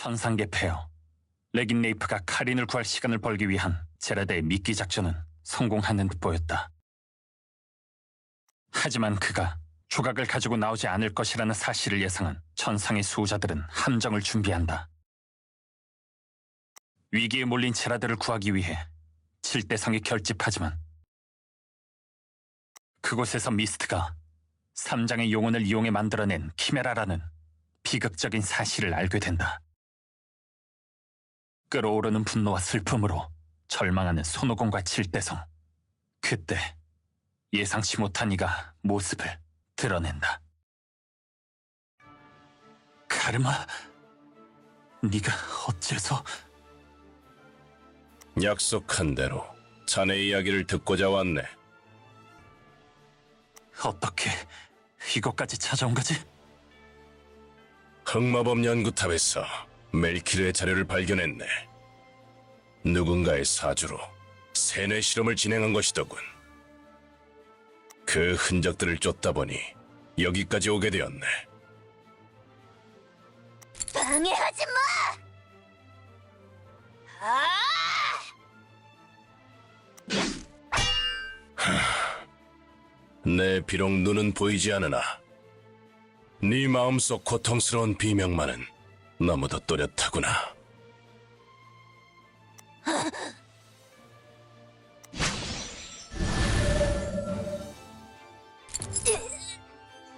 천상계 폐허. 레긴 레이프가 카린을 구할 시간을 벌기 위한 제라드의 미끼 작전은 성공하는 듯 보였다. 하지만 그가 조각을 가지고 나오지 않을 것이라는 사실을 예상한 천상의 수호자들은 함정을 준비한다. 위기에 몰린 제라드를 구하기 위해 칠대성이 결집하지만 그곳에서 미스트가 삼장의 용혼을 이용해 만들어낸 키메라라는 비극적인 사실을 알게 된다. 끓어오르는 분노와 슬픔으로 절망하는 손오공과 칠대성. 그때 예상치 못한 이가 모습을 드러낸다. 카르마, 네가 어째서... 약속한 대로 자네 이야기를 듣고자 왔네. 어떻게 이곳까지 찾아온 거지? 흑마법 연구탑에서 멜키르의 자료를 발견했네. 누군가의 사주로 세뇌 실험을 진행한 것이더군. 그 흔적들을 쫓다 보니 여기까지 오게 되었네. 방해하지 마! 내 비록 눈은 보이지 않으나 네 마음속 고통스러운 비명만은 너무도 또렷하구나.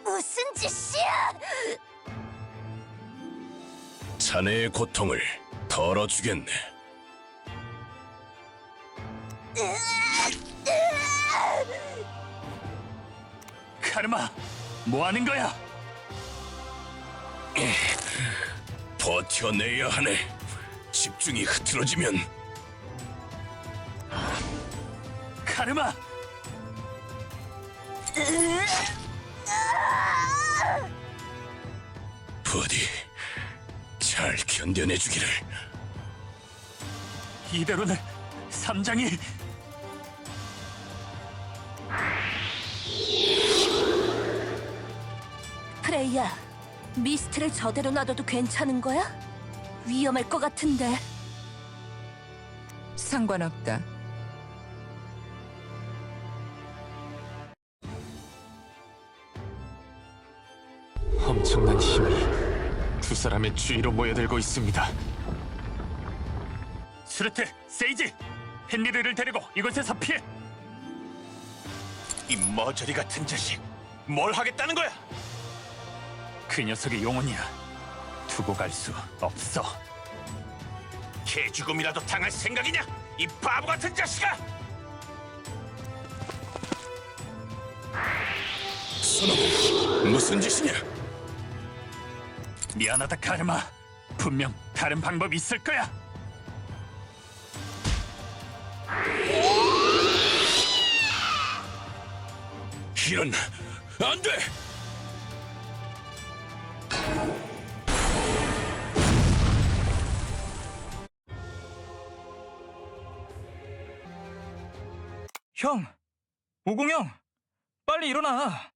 무슨 짓이야! 자네의 고통을 덜어주겠네. 카르마, 뭐 하는 거야? 버텨내야 하네. 집중이 흐트러지면. 카르마! 부디 잘 견뎌내주기를. 이대로는 삼장이... 프레이야, 미스트를 저대로 놔둬도 괜찮은 거야? 위험할 것 같은데. 상관없다. 엄청난 힘이 두 사람의 주위로 모여들고 있습니다. 슈르트, 세이지! 헨리르를 데리고 이곳에서 피해! 이 머저리 같은 자식, 뭘 하겠다는 거야? 그 녀석의 영혼이야. 두고 갈 수 없어. 개죽음이라도 당할 생각이냐? 이 바보 같은 자식아! 손오공, 무슨 짓이냐? 미안하다, 카르마. 분명 다른 방법이 있을 거야. 이런, 안 돼! 형! 오공 형! 빨리 일어나!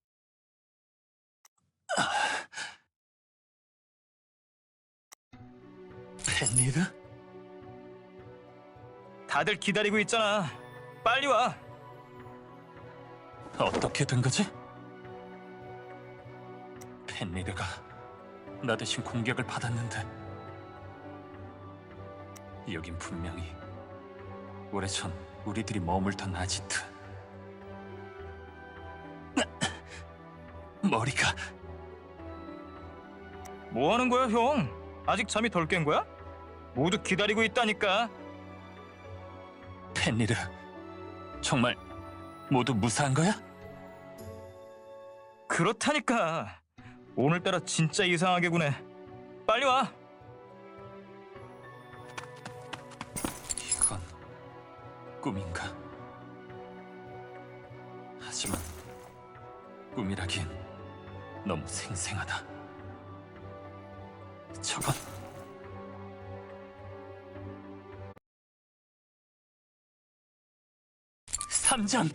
헨리르? 다들 기다리고 있잖아. 빨리 와! 어떻게 된 거지? 헨리르가 나 대신 공격을 받았는데 여긴 분명히 오래전 우리들이 머물던 아지트. 머리가... 뭐 하는 거야, 형? 아직 잠이 덜 깬 거야? 모두 기다리고 있다니까. 펜리르, 정말 모두 무사한 거야? 그렇다니까. 오늘따라 진짜 이상하게 구네. 빨리 와! 이건 꿈인가? 하지만 꿈이라기엔 너무 생생하다. 저건... 삼장!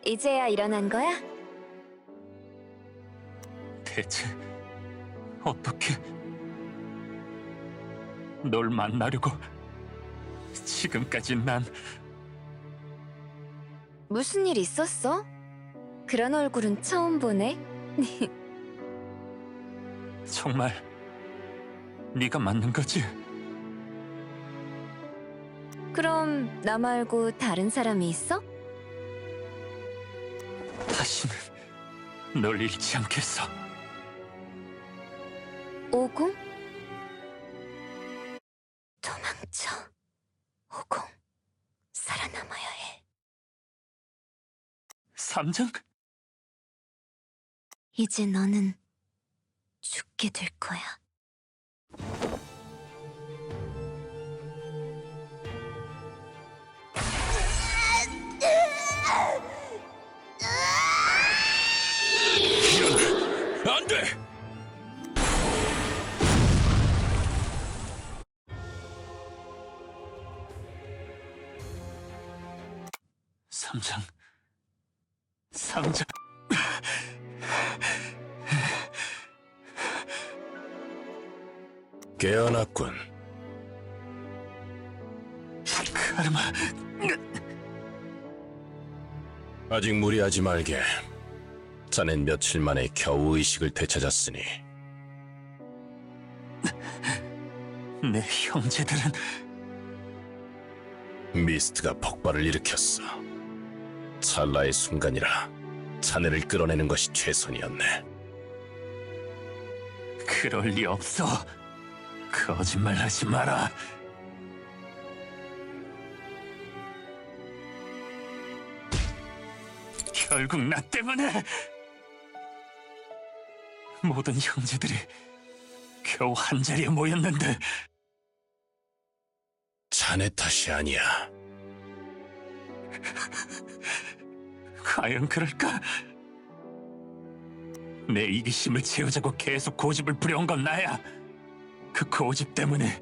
이제야 일어난 거야? 대체 어떻게 널 만나려고 지금까지 난 무슨 일 있었어? 그런 얼굴은 처음 보네. 정말 네가 맞는 거지? 그럼 나 말고 다른 사람이 있어? 다시는 널 잃지 않겠어. 오공? 도망쳐. 오공, 살아남아야 해. 삼장? 이제 너는 죽게 될 거야. 안 돼! 삼장. 삼장. 깨어났군. 카르마. 아직 무리하지 말게. 자넨 며칠 만에 겨우 의식을 되찾았으니 내 형제들은 미스트가 폭발을 일으켰어. 찰나의 순간이라 자네를 끌어내는 것이 최선이었네. 그럴 리 없어. 거짓말하지 마라. 결국 나 때문에 모든 형제들이 겨우 한자리에 모였는데 자네 탓이 아니야. 과연 그럴까? 내 이기심을 채우자고 계속 고집을 부려온 건 나야. 그 고집 때문에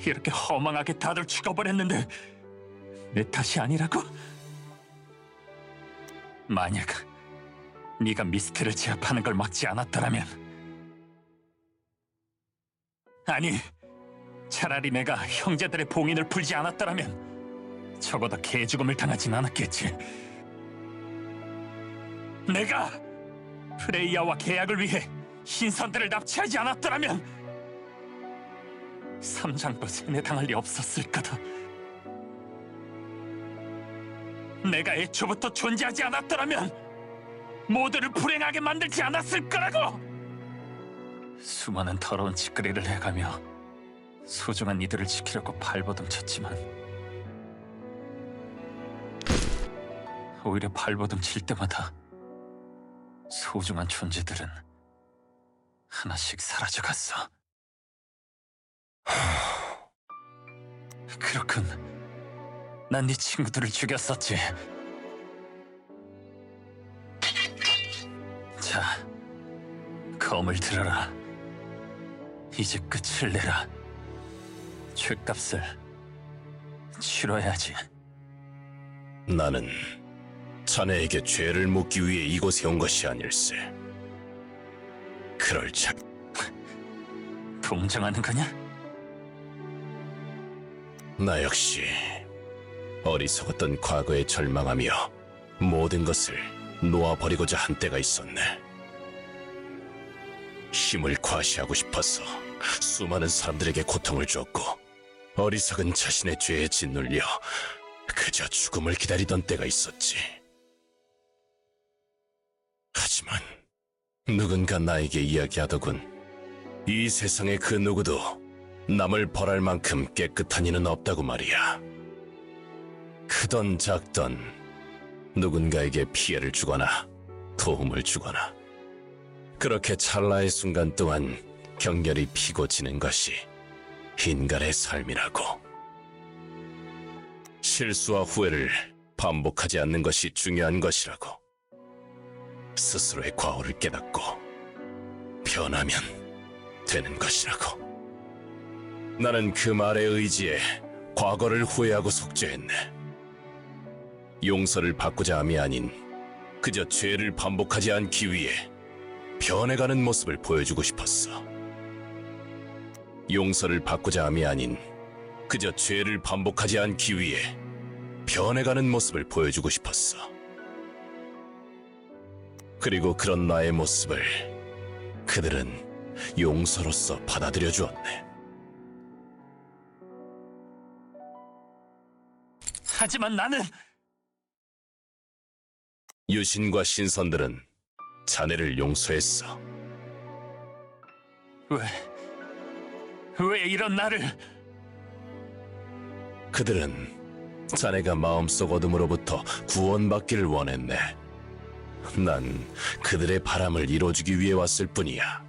이렇게 허망하게 다들 죽어버렸는데 내 탓이 아니라고? 만약 네가 미스트를 제압하는 걸 막지 않았더라면, 아니, 차라리 내가 형제들의 봉인을 풀지 않았더라면 적어도 개죽음을 당하진 않았겠지. 내가 프레이야와 계약을 위해 신선들을 납치하지 않았더라면 삼장도 세뇌당할 리 없었을 거다. 내가 애초부터 존재하지 않았더라면 모두를 불행하게 만들지 않았을 거라고! 수많은 더러운 짓거리를 해가며 소중한 이들을 지키려고 발버둥 쳤지만 오히려 발버둥 칠 때마다 소중한 존재들은 하나씩 사라져갔어. 그렇군. 난 네 친구들을 죽였었지. 자, 검을 들어라. 이제 끝을 내라. 죗값을 치러야지. 나는 자네에게 죄를 묻기 위해 이곳에 온 것이 아닐세. 그럴 자 동정하는 거냐? 나 역시 어리석었던 과거에 절망하며 모든 것을 놓아버리고자 한 때가 있었네. 힘을 과시하고 싶어서 수많은 사람들에게 고통을 주었고 어리석은 자신의 죄에 짓눌려 그저 죽음을 기다리던 때가 있었지. 하지만 누군가 나에게 이야기하더군. 이 세상에 그 누구도 남을 벌할 만큼 깨끗한 이는 없다고 말이야. 크던 작던 누군가에게 피해를 주거나 도움을 주거나 그렇게 찰나의 순간 동안 격렬히 피고 지는 것이 인간의 삶이라고. 실수와 후회를 반복하지 않는 것이 중요한 것이라고. 스스로의 과오를 깨닫고 변하면 되는 것이라고. 나는 그 말에 의지해 과거를 후회하고 속죄했네. 용서를 받고자 함이 아닌 그저 죄를 반복하지 않기 위해 변해가는 모습을 보여주고 싶었어. 용서를 받고자 함이 아닌 그저 죄를 반복하지 않기 위해 변해가는 모습을 보여주고 싶었어. 그리고 그런 나의 모습을 그들은 용서로서 받아들여 주었네. 하지만 나는 유신과 신선들은 자네를 용서했어. 왜 이런 나를... 그들은 자네가 마음속 어둠으로부터 구원받기를 원했네. 난 그들의 바람을 이뤄주기 위해 왔을 뿐이야.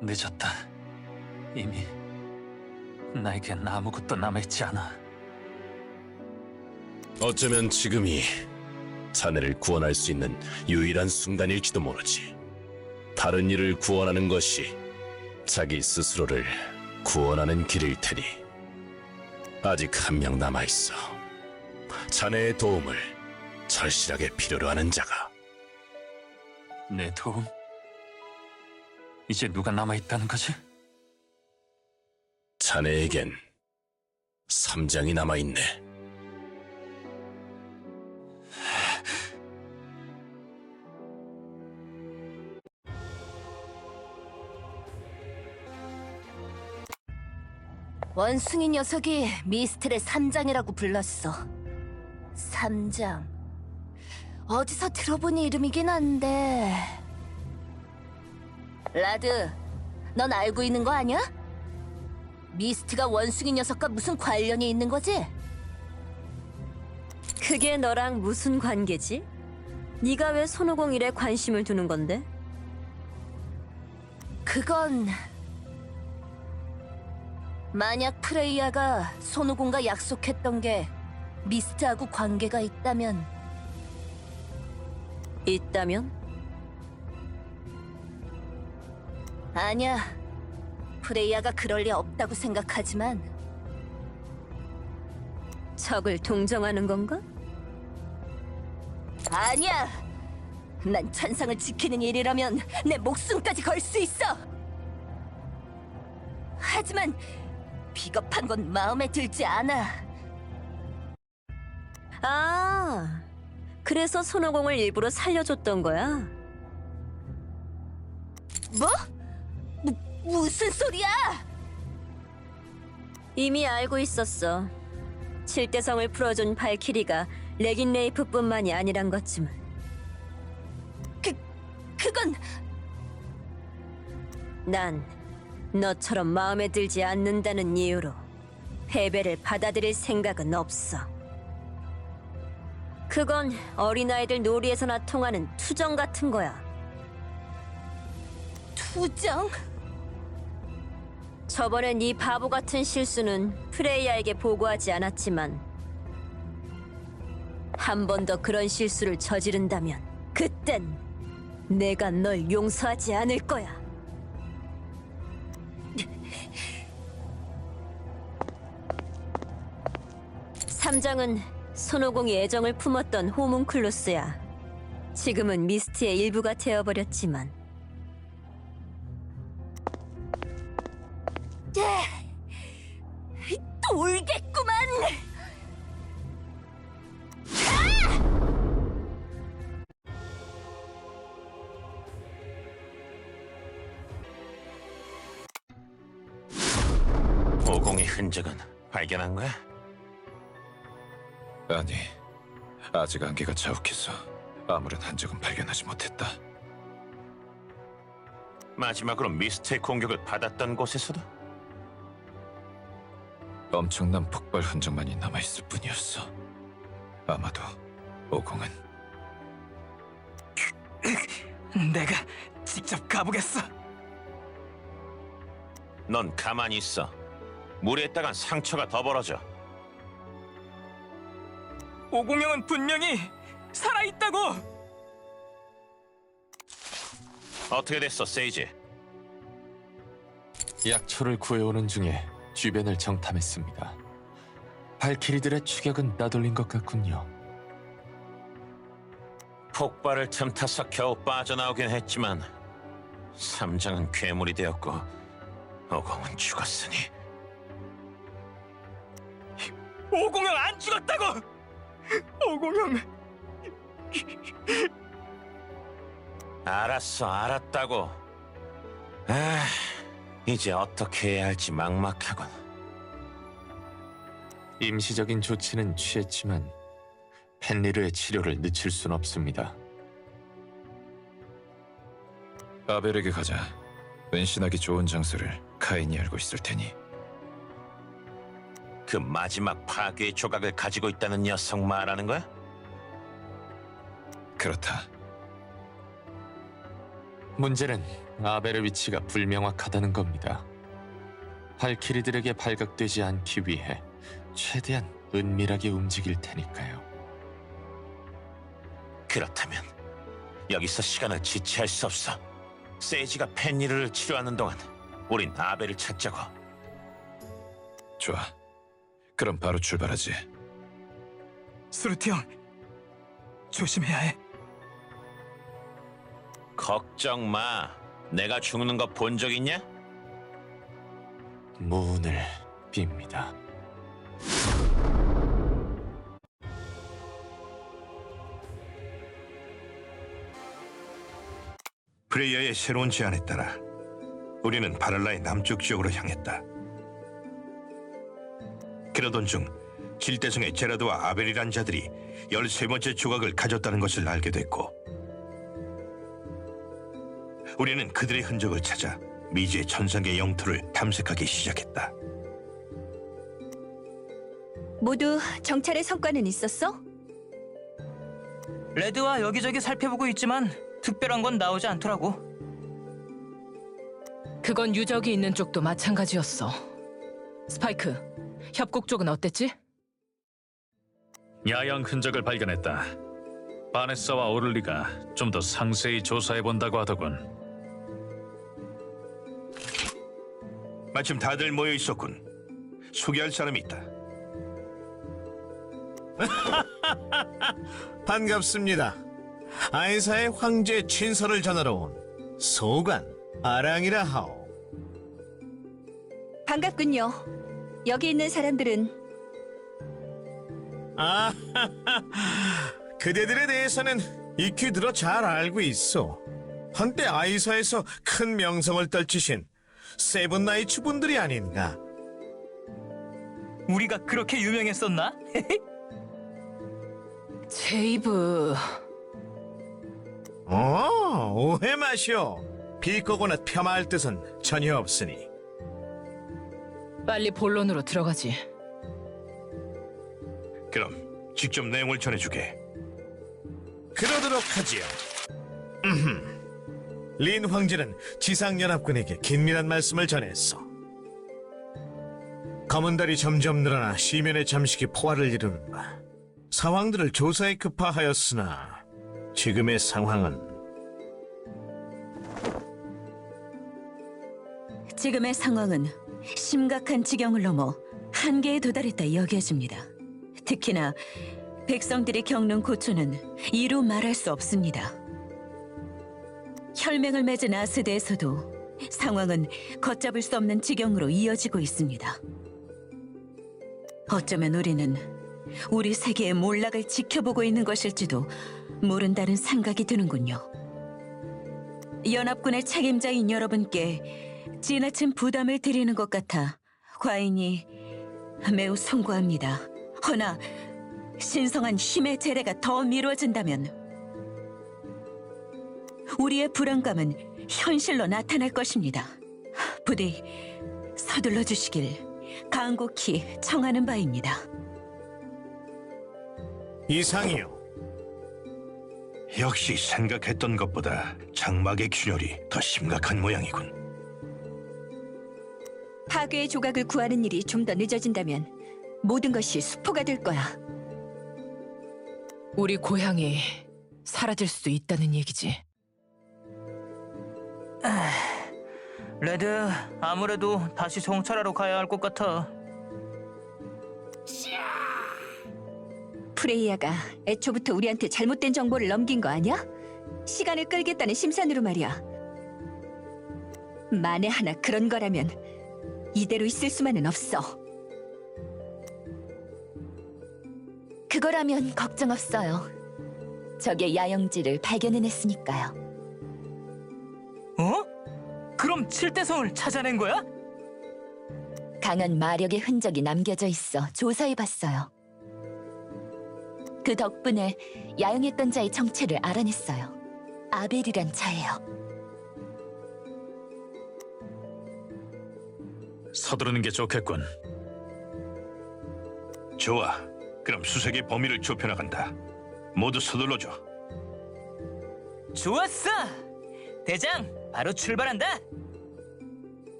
늦었다. 이미 나에겐 아무것도 남아있지 않아. 어쩌면 지금이 자네를 구원할 수 있는 유일한 순간일지도 모르지. 다른 이를 구원하는 것이 자기 스스로를 구원하는 길일 테니. 아직 한 명 남아있어. 자네의 도움을 절실하게 필요로 하는 자가. 내 도움? 이제 누가 남아있다는 거지? 자네에겐 3장이 남아있네. 원숭이 녀석이 미스트를 3장이라고 불렀어. 3장. 어디서 들어본 이름이긴 한데... 라드, 넌 알고 있는 거 아니야? 미스트가 원숭이 녀석과 무슨 관련이 있는 거지? 그게 너랑 무슨 관계지? 네가 왜 손오공 일에 관심을 두는 건데? 그건... 만약 프레이야가 손오공과 약속했던 게 미스트하고 관계가 있다면... 있다면? 아니야. 프레이야가 그럴 리 없다고 생각하지만... 적을 동정하는 건가? 아니야! 난 찬상을 지키는 일이라면 내 목숨까지 걸 수 있어! 하지만 비겁한 건 마음에 들지 않아. 아, 그래서 손오공을 일부러 살려줬던 거야? 뭐? 무슨 소리야? 이미 알고 있었어. 7대성을 풀어준 발키리가 레긴 레이프뿐만이 아니란 것쯤은. 그건... 난 너처럼 마음에 들지 않는다는 이유로 패배를 받아들일 생각은 없어. 그건 어린아이들 놀이에서나 통하는 투정 같은 거야. 투정? 저번에 네 바보 같은 실수는 프레이야에게 보고하지 않았지만 한 번 더 그런 실수를 저지른다면 그땐 내가 널 용서하지 않을 거야. 삼장은 손오공이 애정을 품었던 호문클루스야. 지금은 미스트의 일부가 되어버렸지만 돌겠구만! 오공의 흔적은 발견한 거야? 아니, 아직 안개가 자욱해서 아무런 흔적은 발견하지 못했다. 마지막으로 미스트의 공격을 받았던 곳에서도? 엄청난 폭발 흔적만이 남아있을 뿐이었어. 아마도 오공은 내가 직접 가보겠어. 넌 가만히 있어. 물에 있다간 상처가 더 벌어져. 오공영은 분명히 살아있다고! 어떻게 됐어, 세이지? 약초를 구해오는 중에 주변을 정탐했습니다. 발키리들의 추격은 따돌린 것 같군요. 폭발을 틈타서 겨우 빠져나오긴 했지만 삼장은 괴물이 되었고 오공은 죽었으니 오공영 안 죽었다고! 오공영... 알았다고. 아, 이제 어떻게 해야 할지 막막하군. 임시적인 조치는 취했지만 펜리르의 치료를 늦출 순 없습니다. 아벨에게 가자. 은신하기 좋은 장소를 카인이 알고 있을 테니. 그 마지막 파괴의 조각을 가지고 있다는 녀석 말하는 거야? 그렇다. 문제는 아벨의 위치가 불명확하다는 겁니다. 발키리들에게 발각되지 않기 위해 최대한 은밀하게 움직일 테니까요. 그렇다면 여기서 시간을 지체할 수 없어. 세이지가 펜리르를 치료하는 동안 우린 아벨을 찾자고. 좋아. 그럼 바로 출발하지. 스루티 형, 조심해야 해. 걱정 마. 내가 죽는 거 본 적 있냐? 문을 빕니다. 프레이야의 새로운 제안에 따라 우리는 바랄라의 남쪽 지역으로 향했다. 그러던 중 질대성의 제라드와 아벨이란 자들이 13번째 조각을 가졌다는 것을 알게 됐고, 우리는 그들의 흔적을 찾아 미지의 천상계 영토를 탐색하기 시작했다. 모두 정찰의 성과는 있었어? 레드와 여기저기 살펴보고 있지만 특별한 건 나오지 않더라고. 그건 유적이 있는 쪽도 마찬가지였어. 스파이크, 협곡 쪽은 어땠지? 야영 흔적을 발견했다. 바네사와 오를리가 좀 더 상세히 조사해본다고 하더군. 마침 다들 모여 있었군. 소개할 사람이 있다. 반갑습니다. 아이사의 황제 친서를 전하러 온 소관 아랑이라 하오. 반갑군요. 여기 있는 사람들은 그대들에 대해서는 익히 들어 잘 알고 있어. 한때 아이사에서 큰 명성을 떨치신 세븐나이츠 분들이 아닌가. 우리가 그렇게 유명했었나? 제이브... 오해 마시오. 비꼬거나 폄하할 뜻은 전혀 없으니. 빨리 본론으로 들어가지. 그럼 직접 내용을 전해주게. 그러도록 하지요. 린 황제는 지상연합군에게 긴밀한 말씀을 전했어. 검은 달이 점점 늘어나 시면의 잠식이 포화를 이루는가. 상황들을 조사에 급파하였으나 지금의 상황은 지금의 상황은 심각한 지경을 넘어 한계에 도달했다 여겨집니다. 특히나 백성들이 겪는 고초는 이루 말할 수 없습니다. 혈맹을 맺은 아스드에서도 상황은 걷잡을 수 없는 지경으로 이어지고 있습니다. 어쩌면 우리는 우리 세계의 몰락을 지켜보고 있는 것일지도 모른다는 생각이 드는군요. 연합군의 책임자인 여러분께 지나친 부담을 드리는 것 같아 과인이 매우 송구합니다. 허나 신성한 힘의 재래가 더 미뤄진다면 우리의 불안감은 현실로 나타날 것입니다. 부디 서둘러 주시길 간곡히 청하는 바입니다. 이상이요. 역시 생각했던 것보다 장막의 균열이 더 심각한 모양이군. 파괴의 조각을 구하는 일이 좀 더 늦어진다면 모든 것이 수포가 될 거야. 우리 고향이 사라질 수도 있다는 얘기지. 레드, 아무래도 다시 정찰하러 가야 할 것 같아. 프레이야가 애초부터 우리한테 잘못된 정보를 넘긴 거 아니야? 시간을 끌겠다는 심산으로 말이야. 만에 하나 그런 거라면 이대로 있을 수만은 없어. 그거라면 걱정 없어요. 적의 야영지를 발견해냈으니까요. 어? 그럼 7대성을 찾아낸 거야? 강한 마력의 흔적이 남겨져 있어 조사해봤어요. 그 덕분에 야영했던 자의 정체를 알아냈어요. 아벨이란 자예요. 서두르는 게 좋겠군. 좋아. 그럼 수색의 범위를 좁혀나간다. 모두 서둘러줘. 좋았어! 대장, 바로 출발한다!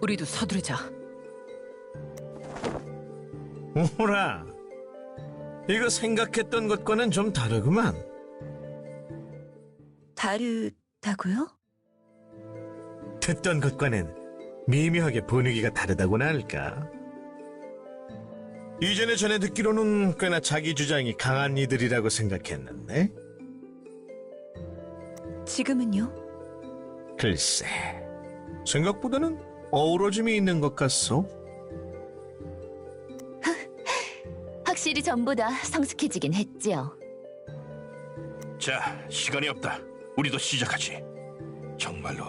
우리도 서두르자. 오라, 이거 생각했던 것과는 좀 다르구만. 다르다고요? 듣던 것과는 미묘하게 분위기가 다르다고나 할까. 이전에 전에 듣기로는 꽤나 자기 주장이 강한 이들이라고 생각했는데. 지금은요? 글쎄, 생각보다는 어우러짐이 있는 것 같소. 확실히 전보다 성숙해지긴 했지요. 자, 시간이 없다. 우리도 시작하지. 정말로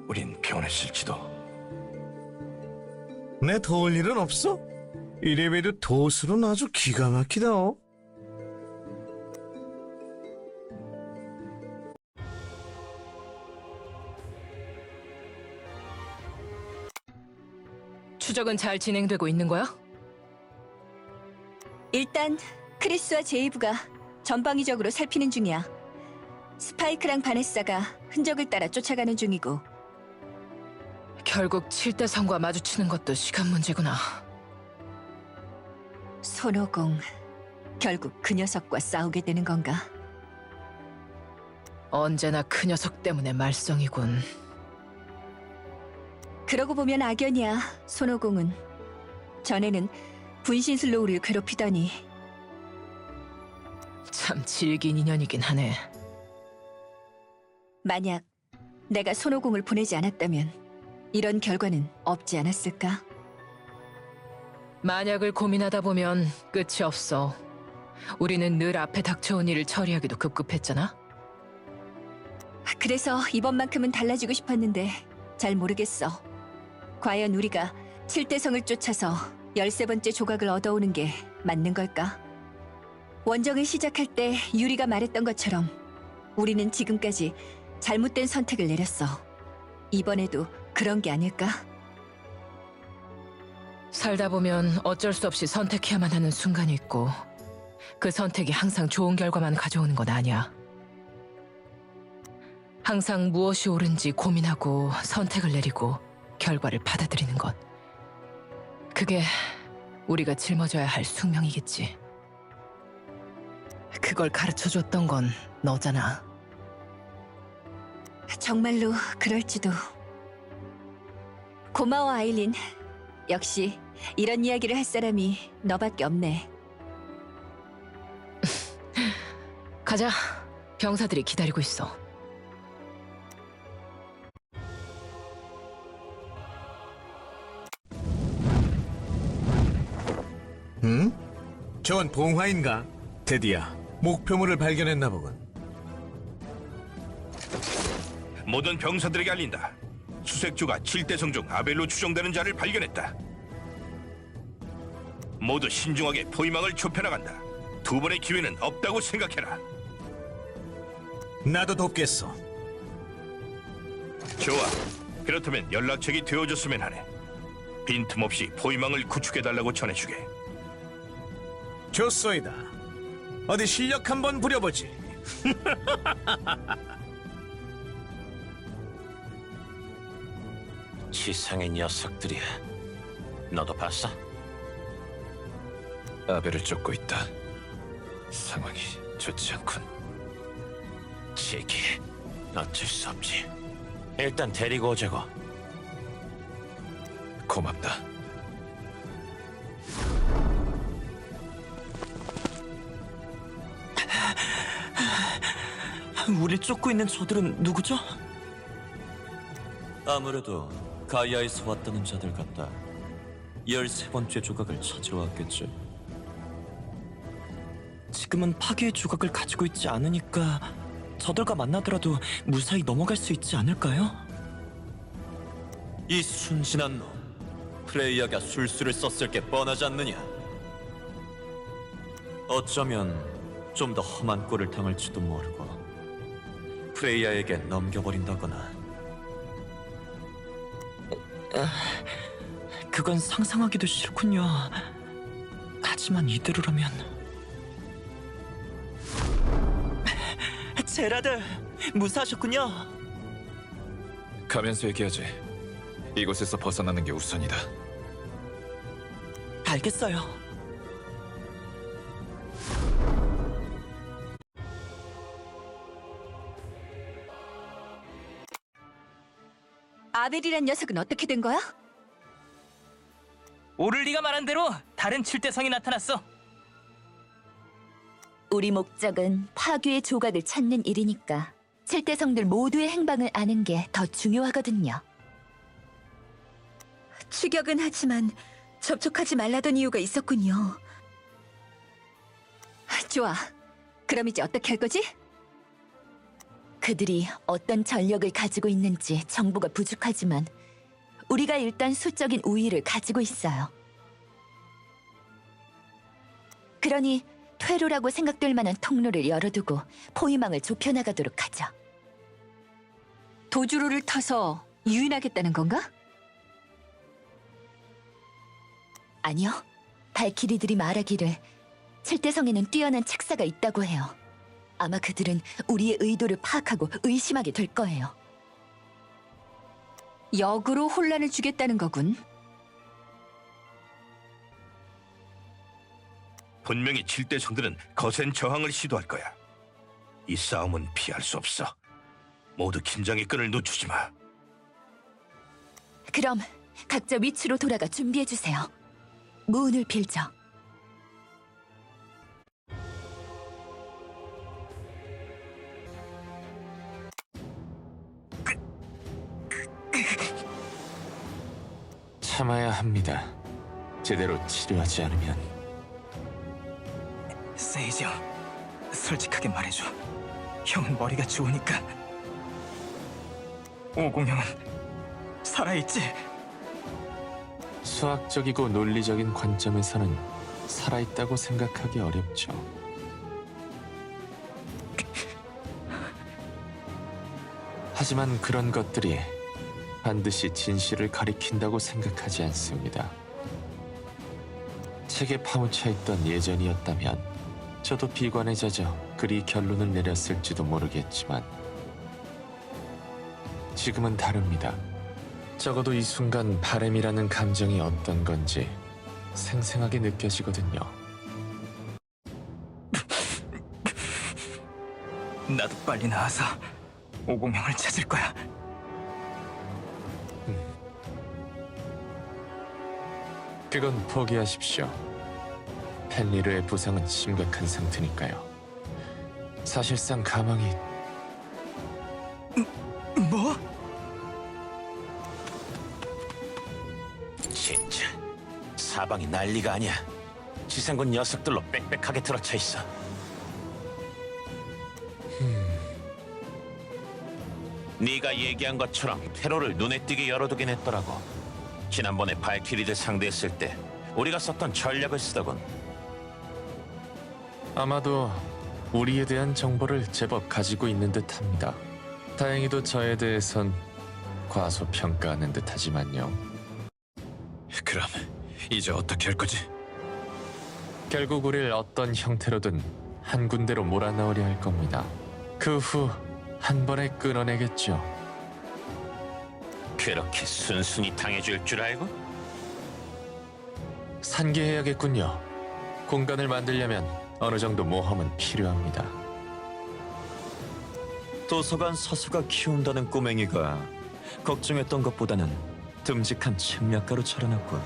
우린 변했을지도. 내 도울 일은 없어? 이래봬도 도술은 아주 기가 막히다. 추적은 잘 진행되고 있는 거야? 일단 크리스와 제이브가 전방위적으로 살피는 중이야. 스파이크랑 바네사가 흔적을 따라 쫓아가는 중이고. 결국 7대성과 마주치는 것도 시간 문제구나. 손오공, 결국 그 녀석과 싸우게 되는 건가? 언제나 그 녀석 때문에 말썽이군. 그러고 보면 악연이야, 손오공은. 전에는 분신술로 우리를 괴롭히더니. 참 질긴 인연이긴 하네. 만약 내가 손오공을 보내지 않았다면 이런 결과는 없지 않았을까? 만약을 고민하다 보면 끝이 없어. 우리는 늘 앞에 닥쳐온 일을 처리하기도 급급했잖아. 그래서 이번만큼은 달라지고 싶었는데 잘 모르겠어. 과연 우리가 7대성을 쫓아서 13번째 조각을 얻어오는 게 맞는 걸까? 원정을 시작할 때 유리가 말했던 것처럼 우리는 지금까지 잘못된 선택을 내렸어. 이번에도 그런 게 아닐까? 살다 보면 어쩔 수 없이 선택해야만 하는 순간이 있고 그 선택이 항상 좋은 결과만 가져오는 건 아니야. 항상 무엇이 옳은지 고민하고 선택을 내리고 결과를 받아들이는 것. 그게 우리가 짊어져야 할 숙명이겠지. 그걸 가르쳐줬던 건 너잖아. 정말로 그럴지도. 고마워, 아일린. 역시 이런 이야기를 할 사람이 너밖에 없네. 가자. 병사들이 기다리고 있어. 응? 저건 봉화인가? 드디어 목표물을 발견했나 보군. 모든 병사들에게 알린다. 수색조가 7대성 중 아벨로 추정되는 자를 발견했다. 모두 신중하게 포위망을 좁혀나간다. 두 번의 기회는 없다고 생각해라. 나도 돕겠어. 좋아. 그렇다면 연락책이 되어줬으면 하네. 빈틈없이 포위망을 구축해달라고 전해주게. 좋소이다. 어디 실력 한번 부려보지. 지상의 녀석들이야. 너도 봤어? 아벨을 쫓고 있다. 상황이 좋지 않군. 제기, 어쩔 수 없지. 일단 데리고 오자고. 고맙다. 우릴 쫓고 있는 저들은 누구죠? 아무래도 가이아에서 왔다는 자들 같다. 13번째 조각을 찾으러 왔겠지. 지금은 파괴의 조각을 가지고 있지 않으니까 저들과 만나더라도 무사히 넘어갈 수 있지 않을까요? 이 순진한 놈, 프레이야가 술수를 썼을 게 뻔하지 않느냐? 어쩌면 좀 더 험한 꼴을 당할지도 모르고 프레이야에게 넘겨버린다거나. 그건 상상하기도 싫군요. 하지만 이대로라면... 제라드, 무사하셨군요. 가면서 얘기하지. 이곳에서 벗어나는 게 우선이다. 알겠어요. 아벨이란 녀석은 어떻게 된 거야? 오를리가 말한 대로 다른 칠대성이 나타났어. 우리 목적은 파괴의 조각을 찾는 일이니까 칠대성들 모두의 행방을 아는 게 더 중요하거든요. 추격은 하지만 접촉하지 말라던 이유가 있었군요. 좋아. 그럼 이제 어떻게 할 거지? 그들이 어떤 전력을 가지고 있는지 정보가 부족하지만 우리가 일단 수적인 우위를 가지고 있어요. 그러니 퇴로라고 생각될 만한 통로를 열어두고 포위망을 좁혀나가도록 하죠. 도주로를 터서 유인하겠다는 건가? 아니요. 발키리들이 말하기를 칠대성에는 뛰어난 책사가 있다고 해요. 아마 그들은 우리의 의도를 파악하고 의심하게 될 거예요. 역으로 혼란을 주겠다는 거군. 분명히 7대성들은 거센 저항을 시도할 거야. 이 싸움은 피할 수 없어. 모두 긴장의 끈을 놓치지 마. 그럼 각자 위치로 돌아가 준비해주세요. 무운을 빌죠. 참아야 합니다. 제대로 치료하지 않으면. 세이지 형, 솔직하게 말해줘. 형은 머리가 좋으니까. 오공형은 살아있지? 수학적이고 논리적인 관점에서는 살아있다고 생각하기 어렵죠. 하지만 그런 것들이 반드시 진실을 가리킨다고 생각하지 않습니다. 책에 파묻혀 있던 예전이었다면 저도 비관에 젖어 그리 결론을 내렸을지도 모르겠지만 지금은 다릅니다. 적어도 이 순간 바램이라는 감정이 어떤 건지 생생하게 느껴지거든요. 나도 빨리 나와서 오공형을 찾을 거야. 그건 포기하십시오. 펜리르의 부상은 심각한 상태니까요. 사실상 가망이... 뭐? 진짜 사방이 난리가 아니야. 지상군 녀석들로 빽빽하게 들어차 있어. 네가 얘기한 것처럼 테러를 눈에 띄게 열어두긴 했더라고. 지난번에 발키리를 상대했을 때 우리가 썼던 전략을 쓰더군. 아마도 우리에 대한 정보를 제법 가지고 있는 듯합니다. 다행히도 저에 대해선 과소평가하는 듯하지만요. 그럼 이제 어떻게 할 거지? 결국 우릴 어떤 형태로든 한 군데로 몰아넣으려 할 겁니다. 그 후 한 번에 끊어내겠죠. 그렇게 순순히 당해줄 줄 알고? 산계해야겠군요. 공간을 만들려면 어느 정도 모험은 필요합니다. 도서관 사수가 키운다는 꼬맹이가 걱정했던 것보다는 듬직한 책략가로 자라났군.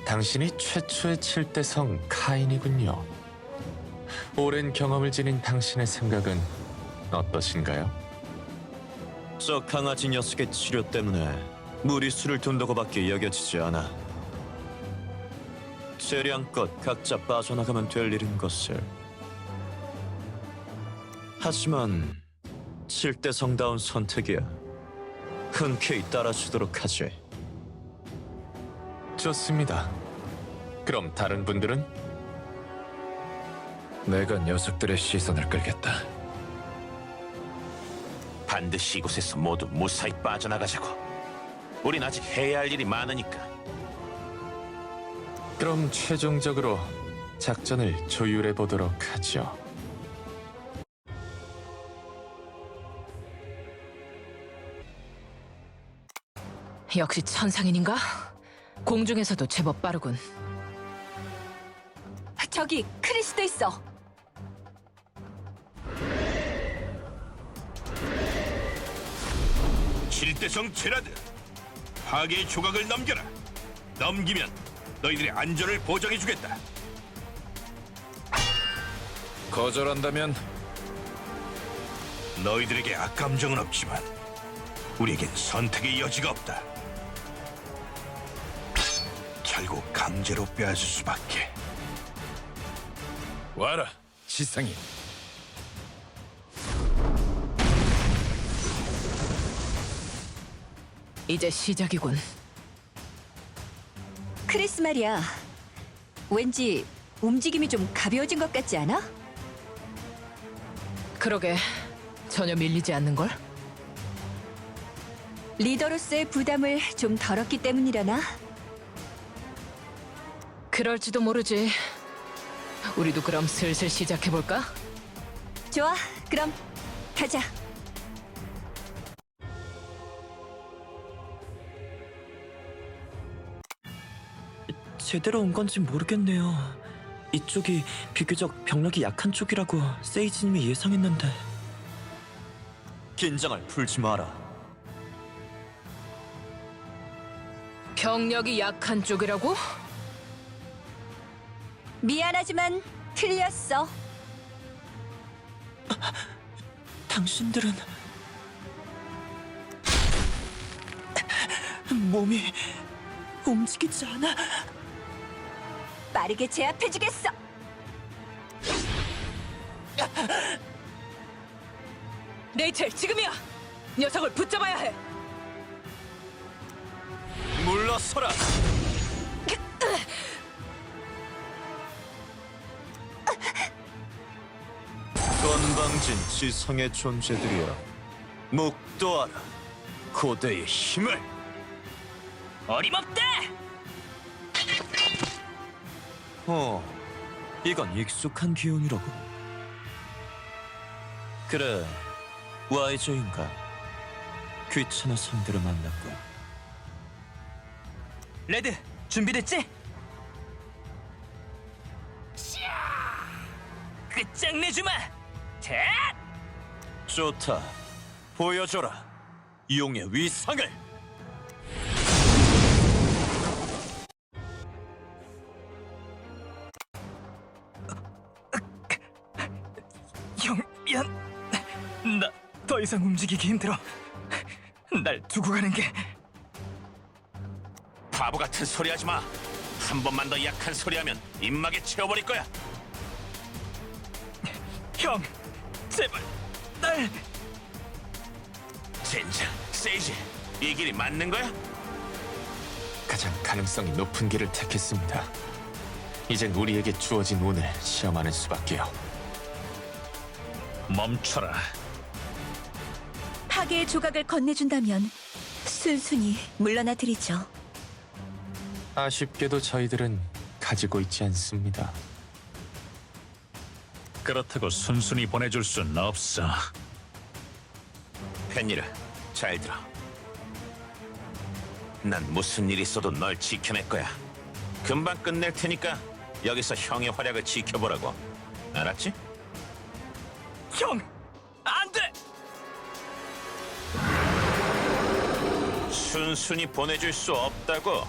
당신이 최초의 7대성 카인이군요. 오랜 경험을 지닌 당신의 생각은 어떠신가요? 저 강아지 녀석의 치료 때문에 무리수를 둔다고밖에 여겨지지 않아. 재량껏 각자 빠져나가면 될 일인 것을. 하지만 7대성다운 선택이야. 흔쾌히 따라주도록 하지. 좋습니다. 그럼 다른 분들은? 내가 녀석들의 시선을 끌겠다. 반드시 이곳에서 모두 무사히 빠져나가자고. 우린 아직 해야 할 일이 많으니까. 그럼 최종적으로 작전을 조율해 보도록 하죠. 역시 천상인인가? 공중에서도 제법 빠르군. 저기 크리스도 있어. 칠대성 제라드, 파괴의 조각을 넘겨라. 넘기면 너희들의 안전을 보장해주겠다. 거절한다면 너희들에게 악감정은 없지만 우리에겐 선택의 여지가 없다. 결국 강제로 빼앗을 수밖에. 와라, 지상인. 이제 시작이군. 크리스 말이야. 왠지 움직임이 좀 가벼워진 것 같지 않아? 그러게, 전혀 밀리지 않는걸? 리더로서의 부담을 좀 덜었기 때문이려나? 그럴지도 모르지. 우리도 그럼 슬슬 시작해볼까? 좋아, 그럼 가자. 제대로 온 건지 모르겠네요. 이쪽이 비교적 병력이 약한 쪽이라고 세이지님이 예상했는데. 긴장을 풀지 마라. 병력이 약한 쪽이라고? 미안하지만 틀렸어. 당신들은 몸이 움직이지 않아. 빠르게 제압해주겠어. 레이첼, 지금이야! 녀석을 붙잡아야 해! 물러서라. 건방진 지성의 존재들이여, 묵도하라. 고대의 힘을. 어림없다! 이건 익숙한 기운이라고. 그래, 와이저인가? 귀찮은 상대를 만났군. 레드, 준비됐지? 끝장내주마! 대! 좋다, 보여줘라. 용의 위상을. 형, 미안. 나 더 이상 움직이기 힘들어. 날 두고 가는 게. 바보 같은 소리 하지 마. 한 번만 더 약한 소리 하면 입막에 채워버릴 거야. 형, 제발 날. 젠장, 세이지, 이 길이 맞는 거야? 가장 가능성이 높은 길을 택했습니다. 이젠 우리에게 주어진 운을 시험하는 수밖에요. 멈춰라. 파괴의 조각을 건네준다면 순순히 물러나 드리죠. 아쉽게도 저희들은 가지고 있지 않습니다. 그렇다고 순순히 보내줄 순 없어. 펜니라, 잘 들어. 난 무슨 일이 있어도 널 지켜낼 거야. 금방 끝낼 테니까 여기서 형의 활약을 지켜보라고. 알았지? 형, 안 돼! 순순히 보내줄 수 없다고.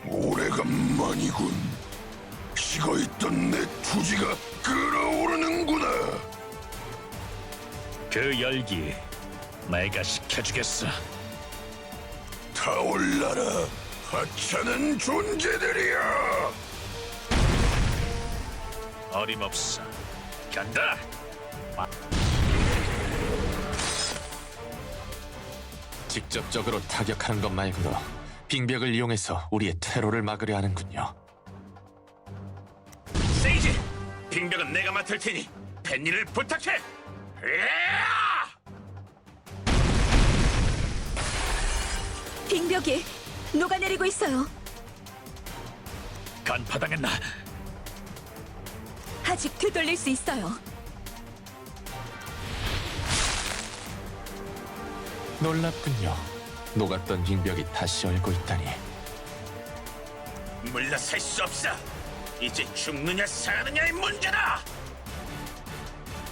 오래간만이군. 식어있던 내 투지가 끓어오르는구나. 그 열기 내가 식혀주겠어. 타올라라, 하찮은 존재들이야. 어림없어. 간다. 직접적으로 타격하는 것 말고도 빙벽을 이용해서 우리의 테러를 막으려 하는군요. 세이지, 빙벽은 내가 맡을 테니 팬일을 부탁해. 빙벽이 녹아내리고 있어요. 간파당했나? 아직 되돌릴 수 있어요. 놀랍군요. 녹았던 빙벽이 다시 얼고 있다니. 물러설 수 없어. 이제 죽느냐 사느냐의 문제다.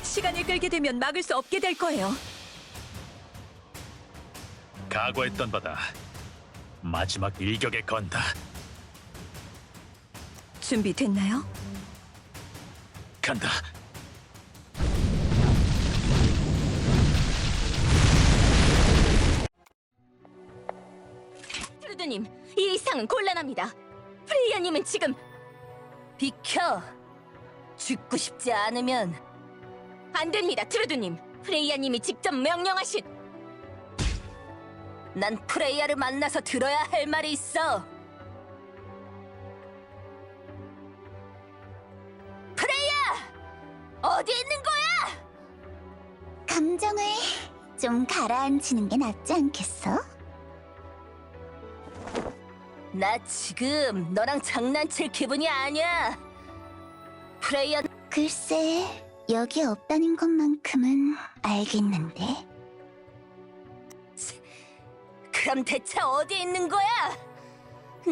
시간을 끌게 되면 막을 수 없게 될 거예요. 각오했던 바다. 마지막 일격에 건다. 준비됐나요? 간다. 트루드님, 이 이상은 곤란합니다. 프레이야님은 지금 비켜. 죽고 싶지 않으면 안 됩니다, 트루드님. 프레이야님이 직접 명령하신. 난 프레이야를 만나서 들어야 할 말이 있어. 프레이야! 어디 있는 거야? 감정을 좀 가라앉히는 게 낫지 않겠어? 나 지금 너랑 장난칠 기분이 아니야. 프레이야. 글쎄, 여기 없다는 것만큼은 알겠는데. 그럼 대체 어디 있는 거야?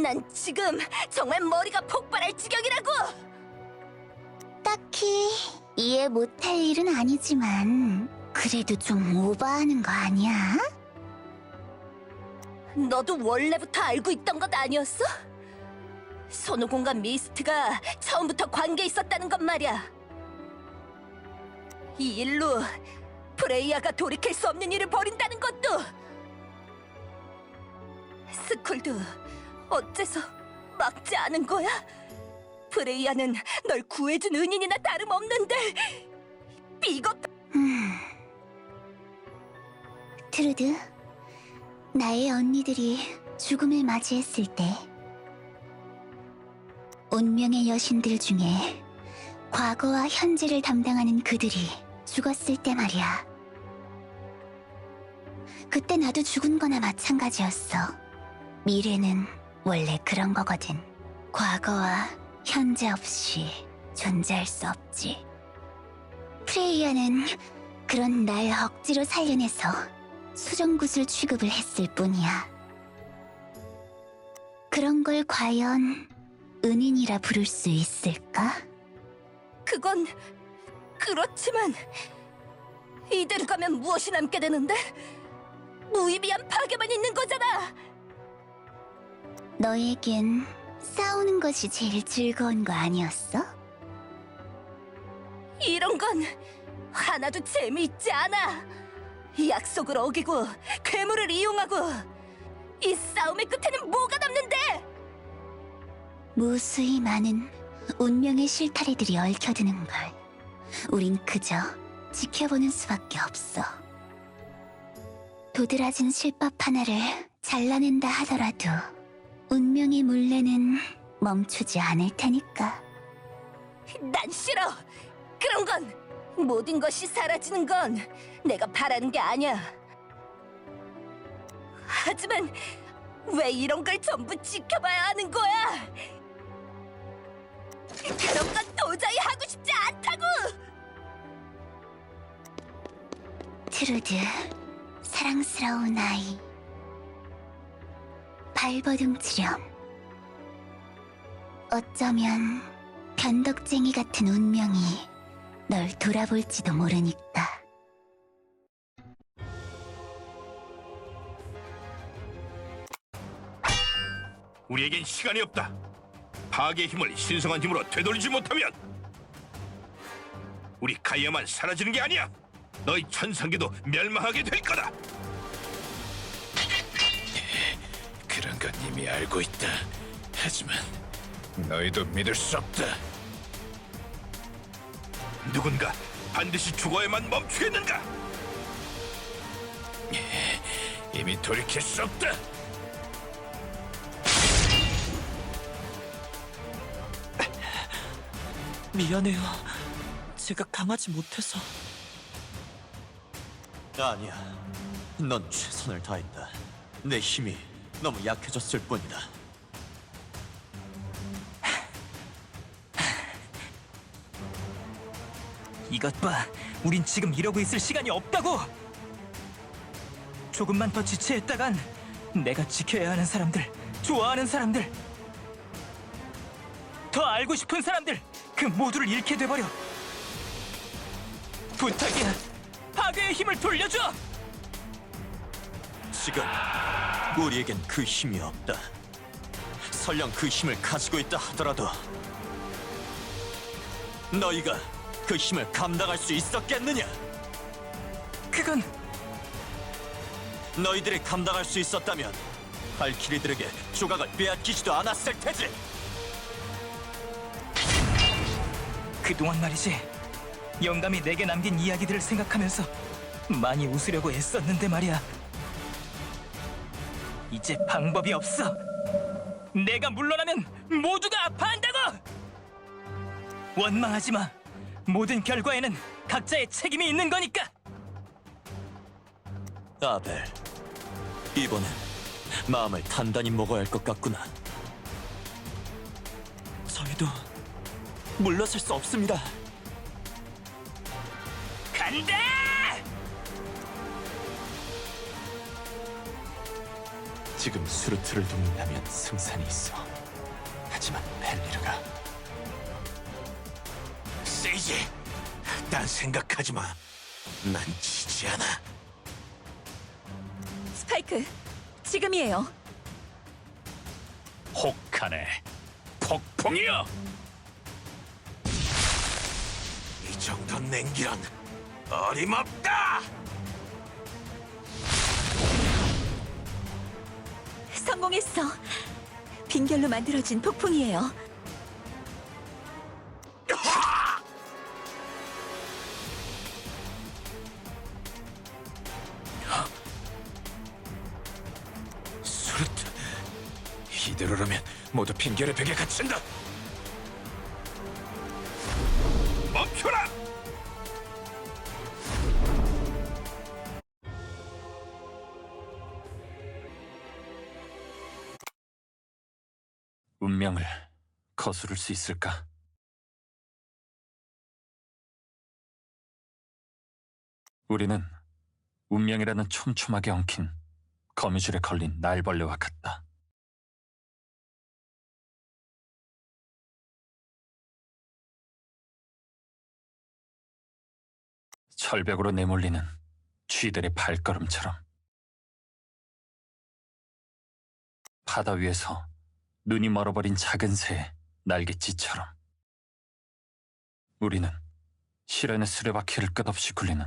난 지금 정말 머리가 폭발할 지경이라고. 딱히 이해 못할 일은 아니지만 그래도 좀 오버하는 거 아니야? 너도 원래부터 알고 있던 것 아니었어? 손오공과 미스트가 처음부터 관계 있었다는 것 말이야. 이 일로 프레이야가 돌이킬 수 없는 일을 벌인다는 것도. 스쿨도 어째서 막지 않은 거야? 프레이야는 널 구해준 은인이나 다름없는데 비겁. 트루드, 나의 언니들이 죽음을 맞이했을 때 운명의 여신들 중에 과거와 현재를 담당하는 그들이 죽었을 때 말이야. 그때 나도 죽은 거나 마찬가지였어. 미래는 원래 그런 거거든. 과거와 현재 없이 존재할 수 없지. 프레이야는 그런 날 억지로 살려내서 수정구슬 취급을 했을 뿐이야. 그런 걸 과연 은인이라 부를 수 있을까? 그건 그렇지만 이대로 가면 무엇이 남게 되는데? 무의미한 파괴만 있는 거잖아. 너에겐 싸우는 것이 제일 즐거운 거 아니었어? 이런 건 하나도 재미있지 않아. 약속을 어기고 괴물을 이용하고 이 싸움의 끝에는 뭐가 남는데? 무수히 많은 운명의 실타래들이 얽혀드는 걸 우린 그저 지켜보는 수밖에 없어. 도드라진 실밥 하나를 잘라낸다 하더라도 운명의 물레는 멈추지 않을 테니까. 난 싫어. 그런 건 모든 것이 사라지는 건 내가 바라는 게 아니야. 하지만 왜 이런 걸 전부 지켜봐야 하는 거야? 그런 건 도저히 하고 싶지 않다고! 트루드, 사랑스러운 아이. 발버둥치렴. 어쩌면 변덕쟁이 같은 운명이 널 돌아볼지도 모르니까. 우리에겐 시간이 없다. 파괴의 힘을 신성한 힘으로 되돌리지 못하면 우리 가이아만 사라지는 게 아니야. 너희 천상계도 멸망하게 될 거다. 그런 건 이미 알고 있다. 하지만 너희도 믿을 수 없다. 누군가 반드시 죽어야만 멈추겠는가? 이미 돌이킬 수 없다. 미안해요. 제가 강하지 못해서. 아니야. 넌 최선을 다했다. 내 힘이 너무 약해졌을 뿐이다. 이것 봐. 우린 지금 이러고 있을 시간이 없다고. 조금만 더 지체했다간 내가 지켜야 하는 사람들, 좋아하는 사람들, 더 알고 싶은 사람들, 그 모두를 잃게 돼버려. 부탁이야. 파괴의 힘을 돌려줘. 지금 우리에겐 그 힘이 없다. 설령 그 힘을 가지고 있다 하더라도 너희가 그 힘을 감당할 수 있었겠느냐? 그건 너희들이 감당할 수 있었다면 발키리들에게 조각을 빼앗기지도 않았을 테지. 그동안 말이지. 영감이 내게 남긴 이야기들을 생각하면서 많이 웃으려고 애썼는데 말이야. 이제 방법이 없어. 내가 물러나면 모두가 아파한다고! 원망하지 마. 모든 결과에는 각자의 책임이 있는 거니까. 아벨, 이번엔 마음을 단단히 먹어야 할 것 같구나. 저희도 물러설 수 없습니다. 간다! 지금 수르트를 돕는다면 승산이 있어. 하지만 벨리르가 세이지, 딴 생각하지 마. 난 지지 않아. 스파이크, 지금이에요. 혹하네. 폭풍이여! 이 정도 냉기란 어림없다. 성공했어. 빙결로 만들어진 폭풍이에요. 수르트, 이대로라면 모두 빙결의 벽에 갇힌다. 멈춰라! 운명을 거스를 수 있을까? 우리는 운명이라는 촘촘하게 엉킨 거미줄에 걸린 날벌레와 같다. 철벽으로 내몰리는 쥐들의 발걸음처럼, 바다 위에서 눈이 멀어버린 작은 새의 날갯짓처럼 우리는 시련의 수레바퀴를 끝없이 굴리는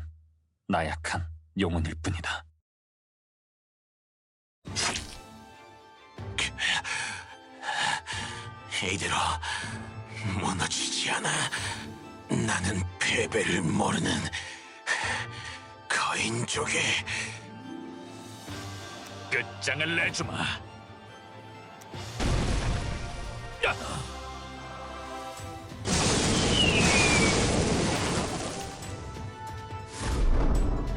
나약한 영혼일 뿐이다. 이대로 무너지지 않아. 나는 패배를 모르는 거인족의 끝장을 내주마.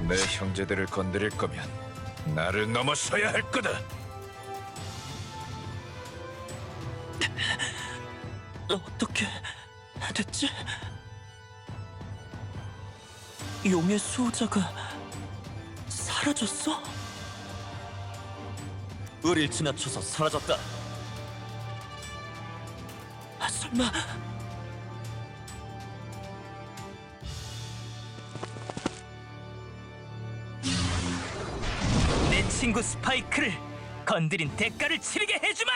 내 형제들을 건드릴 거면 나를 넘어서야 할 거다. 어떻게 됐지? 용의 수호자가 사라졌어? 우릴 지나쳐서 사라졌다. 설마 내 친구 스파이크를 건드린 대가를 치르게 해주마!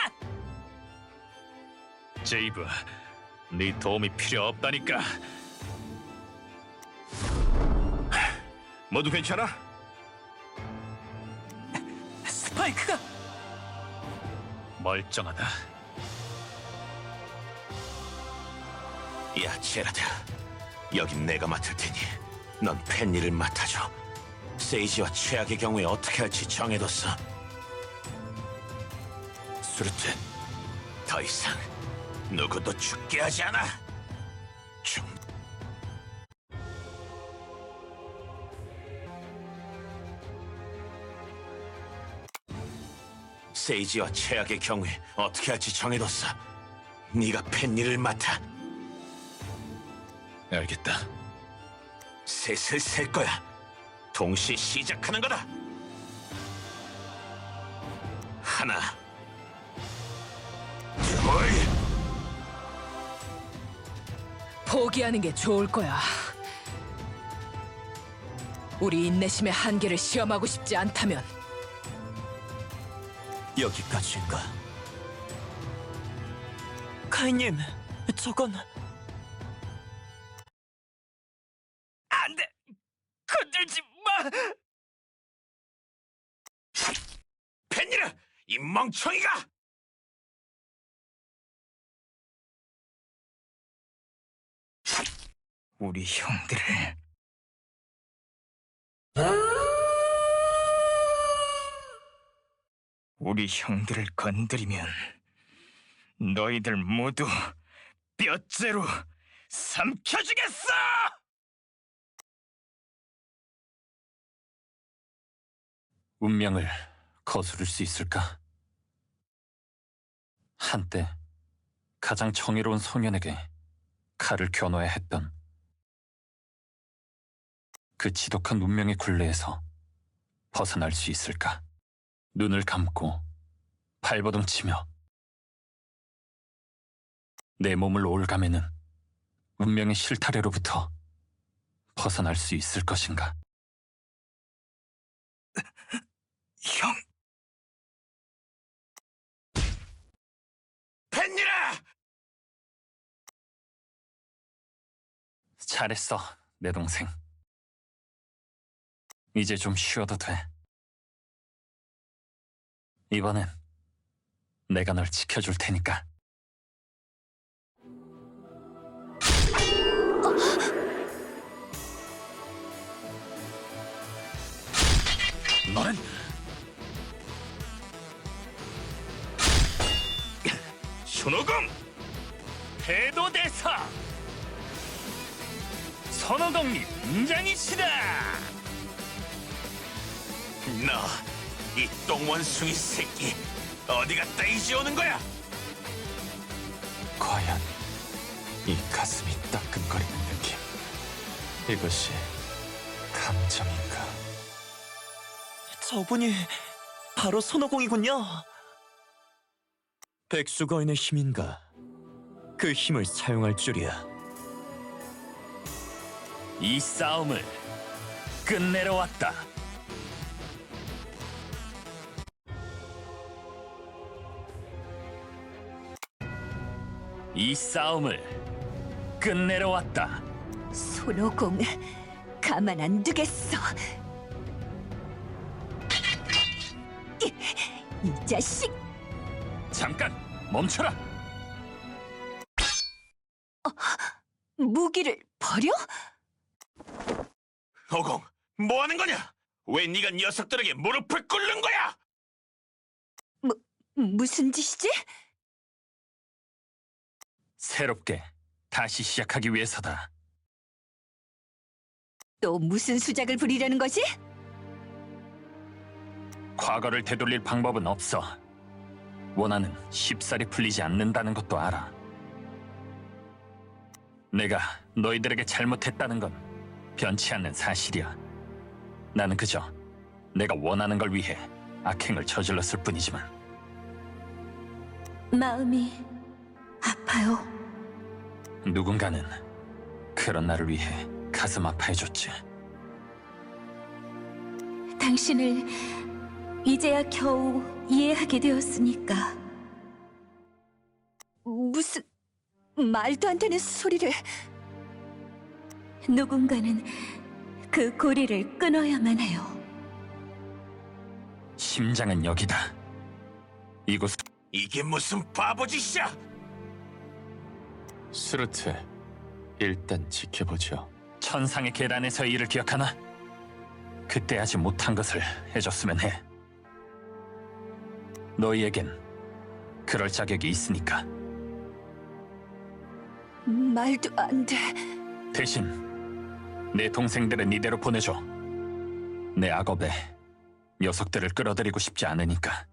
제이브, 네 도움이 필요 없다니까. 모두 괜찮아? 스파이크가 멀쩡하다. 야, 제라드. 여긴 내가 맡을 테니 넌 펜니를 맡아줘. 세이지와 최악의 경우에 어떻게 할지 정해뒀어. 수르트, 더 이상 누구도 죽게 하지 않아. 세이지와 최악의 경우에 어떻게 할지 정해뒀어. 네가 펜니를 맡아. 알겠다. 셋을 셀 거야. 동시에 시작하는 거다. 하나, 둘. 포기하는 게 좋을 거야. 우리 인내심의 한계를 시험하고 싶지 않다면 여기까지인가? 카이님, 저건... 안 돼! 건들지 마! 펜니르, 이 멍청이가! 우리 형들을... 우리 형들을 건드리면 너희들 모두 뼈째로 삼켜주겠어! 운명을 거스를 수 있을까? 한때 가장 정의로운 소년에게 칼을 겨눠야 했던 그 지독한 운명의 굴레에서 벗어날 수 있을까? 눈을 감고 발버둥 치며 내 몸을 올가매는 운명의 실타래로부터 벗어날 수 있을 것인가? 형... 펜니라! 잘했어, 내 동생. 이제 좀 쉬어도 돼. 이번엔 내가 널 지켜줄 테니까. 너는 손오공 해도대사 선호동님 인장이시다. 너, 이 똥원숭이 새끼, 어디 갔다 이제 오는 거야? 과연 이 가슴이 따끔거리는 느낌, 이것이 감정인가? 저분이 바로 손오공이군요. 백수거인의 힘인가? 그 힘을 사용할 줄이야. 이 싸움을 끝내러 왔다. 이 싸움을 끝내러 왔다. 손오공, 가만 안 두겠어. 이 자식! 잠깐 멈춰라. 무기를 버려? 오공, 뭐 하는 거냐? 왜 네가 녀석들에게 무릎을 꿇는 거야? 무슨 짓이지? 새롭게 다시 시작하기 위해서다. 또 무슨 수작을 부리려는 거지? 과거를 되돌릴 방법은 없어. 원한은 쉽사리 풀리지 않는다는 것도 알아. 내가 너희들에게 잘못했다는 건 변치 않는 사실이야. 나는 그저 내가 원하는 걸 위해 악행을 저질렀을 뿐이지만. 마음이 아파요. 누군가는 그런 나를 위해 가슴 아파해줬지. 당신을 이제야 겨우 이해하게 되었으니까. 무슨 말도 안 되는 소리를. 누군가는 그 고리를 끊어야만 해요. 심장은 여기다. 이곳 이게 무슨 바보짓이야! 스루트, 일단 지켜보죠. 천상의 계단에서의 일을 기억하나? 그때 하지 못한 것을 해줬으면 해. 너희에겐 그럴 자격이 있으니까. 말도 안 돼. 대신 내 동생들은 이대로 보내줘. 내 악업에 녀석들을 끌어들이고 싶지 않으니까.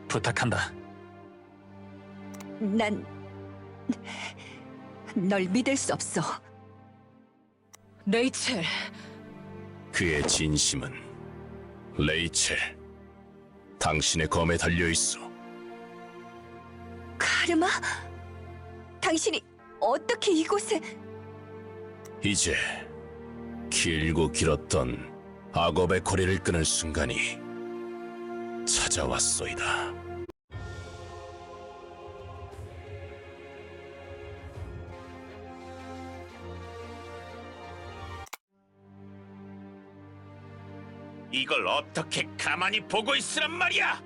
부탁한다. 난 널 믿을 수 없어. 레이첼, 그의 진심은 레이첼, 당신의 검에 달려 있어. 카르마? 당신이 어떻게 이곳에... 이제 길고 길었던 악업의 고리를 끊을 순간이 찾아왔소이다. 이걸 어떻게 가만히 보고 있으란 말이야!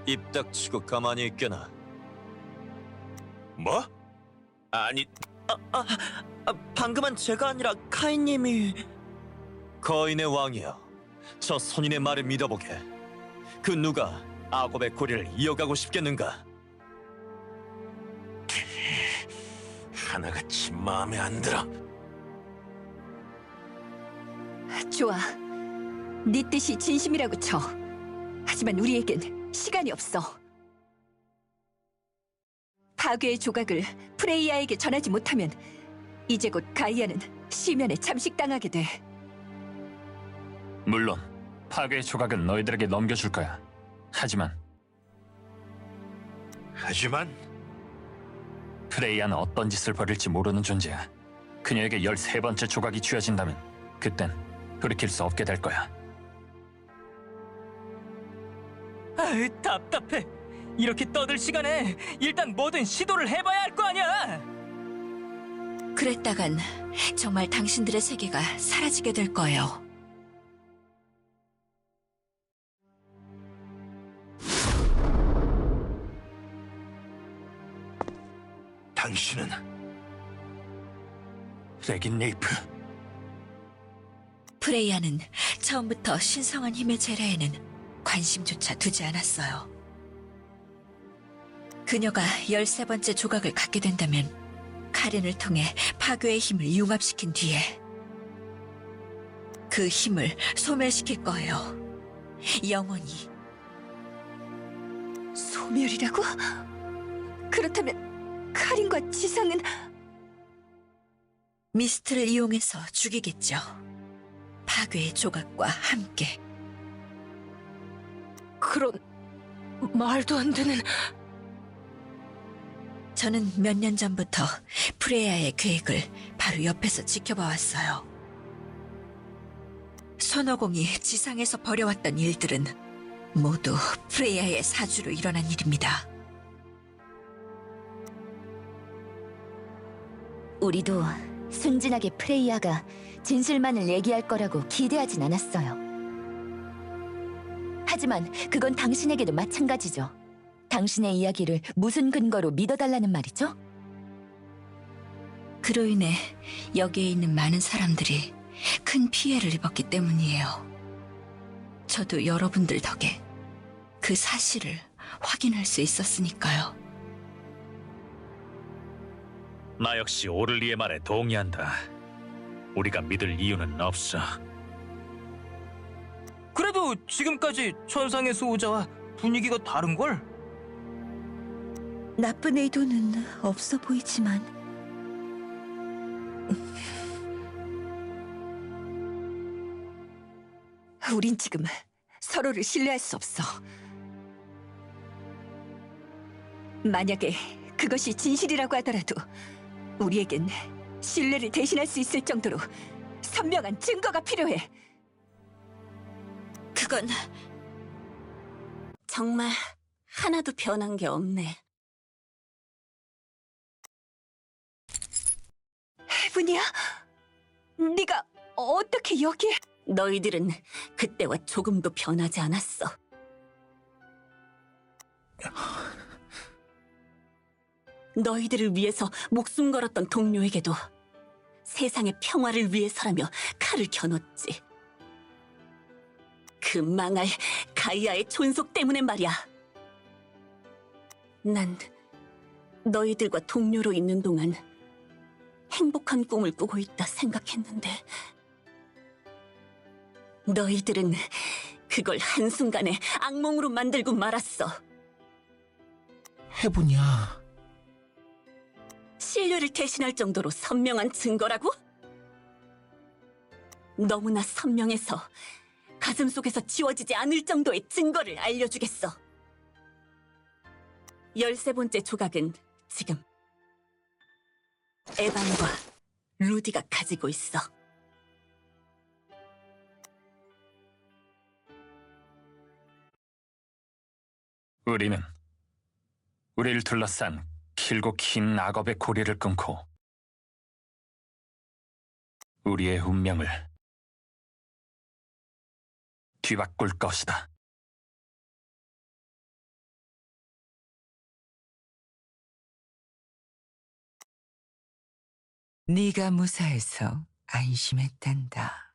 입 닥치고 가만히 있게나. 뭐? 아니, 방금은 제가 아니라 카이님이... 거인의 왕이여, 저 선인의 말을 믿어보게. 그 누가 악업의 고리를 이어가고 싶겠는가? 하나같이 마음에 안 들어. 좋아. 네 뜻이 진심이라고 쳐. 하지만 우리에겐 시간이 없어. 파괴의 조각을 프레이야에게 전하지 못하면 이제 곧 가이아는 시면에 잠식당하게 돼. 물론 파괴의 조각은 너희들에게 넘겨줄 거야. 하지만 프레이야는 어떤 짓을 벌일지 모르는 존재야. 그녀에게 13번째 조각이 쥐어진다면 그땐 돌이킬 수 없게 될 거야. 아이, 답답해. 이렇게 떠들 시간에 일단 뭐든 시도를 해봐야 할 거 아니야. 그랬다간 정말 당신들의 세계가 사라지게 될 거예요. 당신은 레긴 레이프. 프레이야는 처음부터 신성한 힘의 재래에는 관심조차 두지 않았어요. 그녀가 13번째 조각을 갖게 된다면 카렌을 통해 파괴의 힘을 융합시킨 뒤에 그 힘을 소멸시킬 거예요. 영원히. 소멸이라고? 그렇다면 카린과 지상은... 미스트를 이용해서 죽이겠죠. 파괴의 조각과 함께. 그런 말도 안 되는... 저는 몇 년 전부터 프레야의 계획을 바로 옆에서 지켜봐왔어요. 손오공이 지상에서 벌여왔던 일들은 모두 프레야의 사주로 일어난 일입니다. 우리도 순진하게 프레이야가 진실만을 얘기할 거라고 기대하진 않았어요. 하지만 그건 당신에게도 마찬가지죠. 당신의 이야기를 무슨 근거로 믿어달라는 말이죠? 그로 인해 여기에 있는 많은 사람들이 큰 피해를 입었기 때문이에요. 저도 여러분들 덕에 그 사실을 확인할 수 있었으니까요. 나 역시 오를리의 말에 동의한다. 우리가 믿을 이유는 없어. 그래도 지금까지 천상의 수호자와 분위기가 다른걸? 나쁜 의도는 없어 보이지만 우린 지금 서로를 신뢰할 수 없어. 만약에 그것이 진실이라고 하더라도 우리에겐 신뢰를 대신할 수 있을 정도로 선명한 증거가 필요해. 그건 정말 하나도 변한 게 없네. 해분이야? 네가 어떻게 여기에? 너희들은 그때와 조금도 변하지 않았어. 너희들을 위해서 목숨 걸었던 동료에게도 세상의 평화를 위해서라며 칼을 겨눴지. 그 망할 가이아의 존속 때문에 말이야. 난 너희들과 동료로 있는 동안 행복한 꿈을 꾸고 있다 생각했는데 너희들은 그걸 한순간에 악몽으로 만들고 말았어. 해보냐. 신뢰를 대신할 정도로 선명한 증거라고? 너무나 선명해서 가슴 속에서 지워지지 않을 정도의 증거를 알려주겠어. 13번째 조각은 지금 에반과 루디가 가지고 있어. 우리는 우리를 둘러싼 길고 긴 악업의 고리를 끊고 우리의 운명을 뒤바꿀 것이다. 네가 무사해서 안심했단다.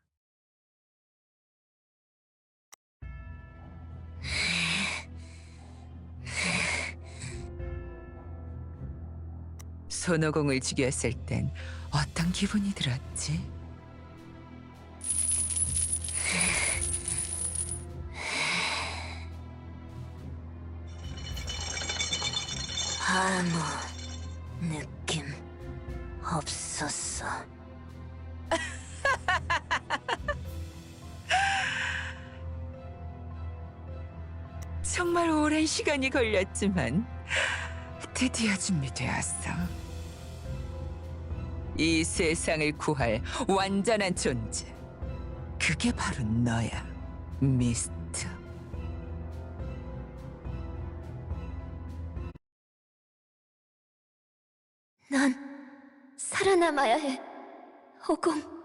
손오공을 죽였을 땐 어떤 기분이 들었지? 아무 느낌 없었어. 정말 오랜 시간이 걸렸지만 드디어 준비되었어. 이 세상을 구할 완전한 존재. 그게 바로 너야, 미스트. 난 살아남아야 해, 오공.